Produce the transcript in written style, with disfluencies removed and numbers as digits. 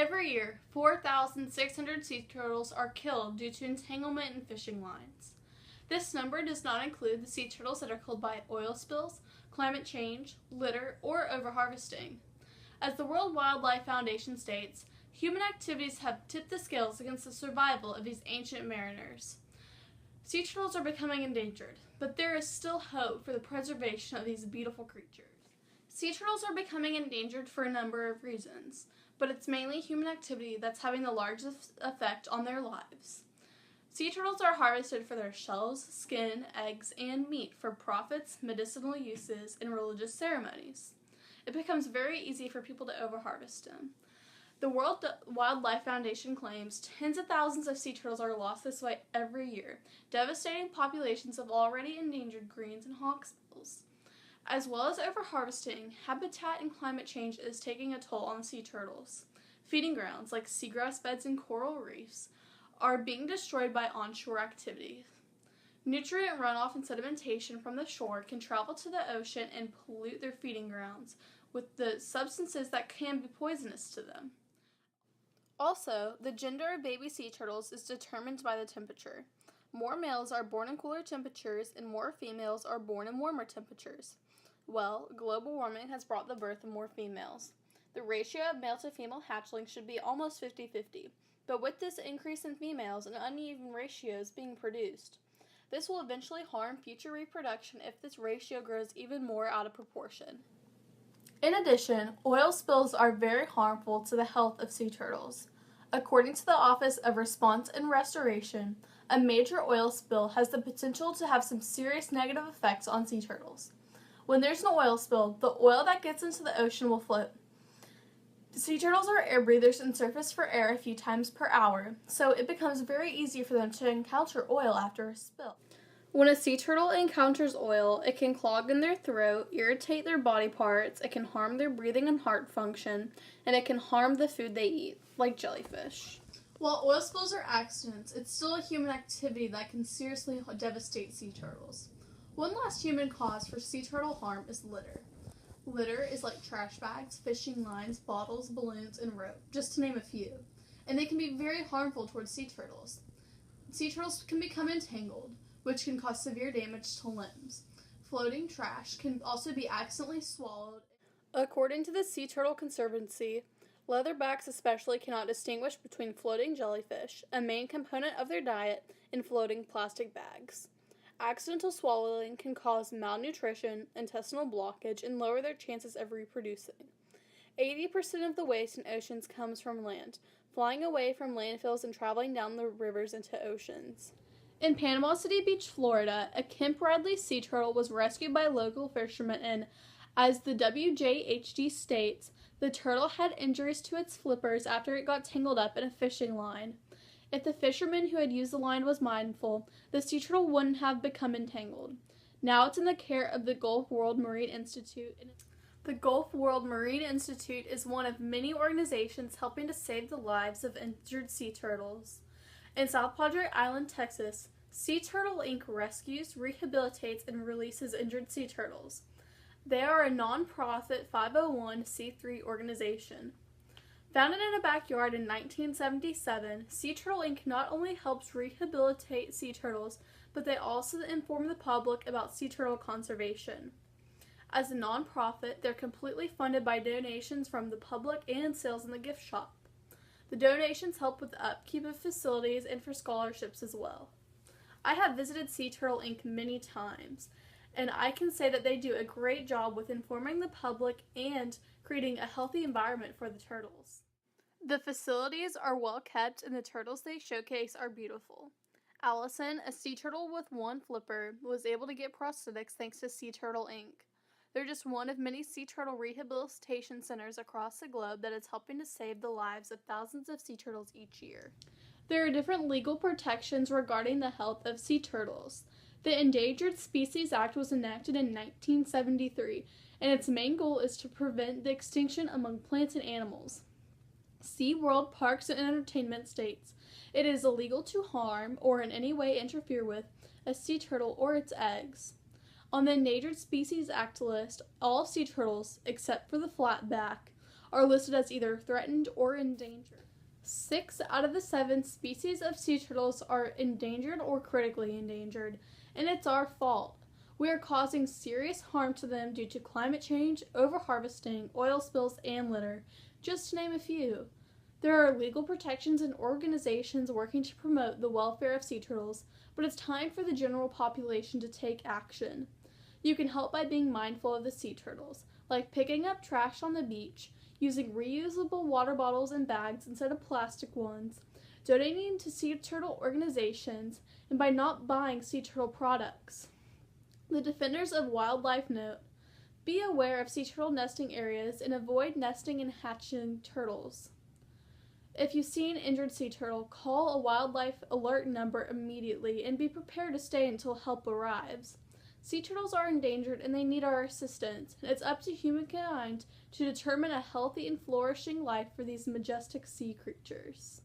Every year, 4,600 sea turtles are killed due to entanglement in fishing lines. This number does not include the sea turtles that are killed by oil spills, climate change, litter, or overharvesting. As the World Wildlife Foundation states, human activities have tipped the scales against the survival of these ancient mariners. Sea turtles are becoming endangered, but there is still hope for the preservation of these beautiful creatures. Sea turtles are becoming endangered for a number of reasons, but it's mainly human activity that's having the largest effect on their lives. Sea turtles are harvested for their shells, skin, eggs, and meat for profits, medicinal uses, and religious ceremonies. It becomes very easy for people to overharvest them. The World Wildlife Foundation claims tens of thousands of sea turtles are lost this way every year, devastating populations of already endangered greens and hawksbills. As well as overharvesting, habitat and climate change is taking a toll on the sea turtles. Feeding grounds like seagrass beds and coral reefs are being destroyed by onshore activity. Nutrient runoff and sedimentation from the shore can travel to the ocean and pollute their feeding grounds with the substances that can be poisonous to them. Also, the gender of baby sea turtles is determined by the temperature. More males are born in cooler temperatures and more females are born in warmer temperatures. Well, global warming has brought the birth of more females. The ratio of male to female hatchlings should be almost 50-50, but with this increase in females and uneven ratios being produced, this will eventually harm future reproduction if this ratio grows even more out of proportion. In addition, oil spills are very harmful to the health of sea turtles. According to the Office of Response and Restoration, a major oil spill has the potential to have some serious negative effects on sea turtles. When there's an oil spill, the oil that gets into the ocean will float. Sea turtles are air breathers and surface for air a few times per hour, so it becomes very easy for them to encounter oil after a spill. When a sea turtle encounters oil, it can clog in their throat, irritate their body parts, it can harm their breathing and heart function, and it can harm the food they eat, like jellyfish. While oil spills are accidents, it's still a human activity that can seriously devastate sea turtles. One last human cause for sea turtle harm is litter. Litter is like trash bags, fishing lines, bottles, balloons, and rope, just to name a few, and they can be very harmful towards sea turtles. Sea turtles can become entangled, which can cause severe damage to limbs. Floating trash can also be accidentally swallowed. According to the Sea Turtle Conservancy, leatherbacks especially cannot distinguish between floating jellyfish, a main component of their diet, and floating plastic bags. Accidental swallowing can cause malnutrition, intestinal blockage, and lower their chances of reproducing. 80% of the waste in oceans comes from land, flying away from landfills and traveling down the rivers into oceans. In Panama City Beach, Florida, a Kemp Bradley sea turtle was rescued by local fishermen and, as the WJHD states, the turtle had injuries to its flippers after it got tangled up in a fishing line. If the fisherman who had used the line was mindful, the sea turtle wouldn't have become entangled. Now it's in the care of the Gulf World Marine Institute. The Gulf World Marine Institute is one of many organizations helping to save the lives of injured sea turtles. In South Padre Island, Texas, Sea Turtle Inc. rescues, rehabilitates, and releases injured sea turtles. They are a non-profit 501c3 organization. Founded in a backyard in 1977, Sea Turtle Inc. not only helps rehabilitate sea turtles, but they also inform the public about sea turtle conservation. As a non-profit, they're completely funded by donations from the public and sales in the gift shop. The donations help with the upkeep of facilities and for scholarships as well. I have visited Sea Turtle Inc. many times, and I can say that they do a great job with informing the public and creating a healthy environment for the turtles. The facilities are well kept and the turtles they showcase are beautiful. Allison, a sea turtle with one flipper, was able to get prosthetics thanks to Sea Turtle Inc. They're just one of many sea turtle rehabilitation centers across the globe that is helping to save the lives of thousands of sea turtles each year. There are different legal protections regarding the health of sea turtles. The Endangered Species Act was enacted in 1973, and its main goal is to prevent the extinction among plants and animals. SeaWorld Parks and Entertainment states it is illegal to harm or in any way interfere with a sea turtle or its eggs. On the Endangered Species Act list, all sea turtles, except for the flatback, are listed as either threatened or endangered. 6 out of the 7 species of sea turtles are endangered or critically endangered, and it's our fault. We are causing serious harm to them due to climate change, overharvesting, oil spills, and litter, just to name a few. There are legal protections and organizations working to promote the welfare of sea turtles, but it's time for the general population to take action. You can help by being mindful of the sea turtles, like picking up trash on the beach, using reusable water bottles and bags instead of plastic ones, donating to sea turtle organizations, and by not buying sea turtle products. The Defenders of Wildlife note, be aware of sea turtle nesting areas and avoid nesting and hatching turtles. If you see an injured sea turtle, call a wildlife alert number immediately and be prepared to stay until help arrives. Sea turtles are endangered and they need our assistance. It's up to humankind to determine a healthy and flourishing life for these majestic sea creatures.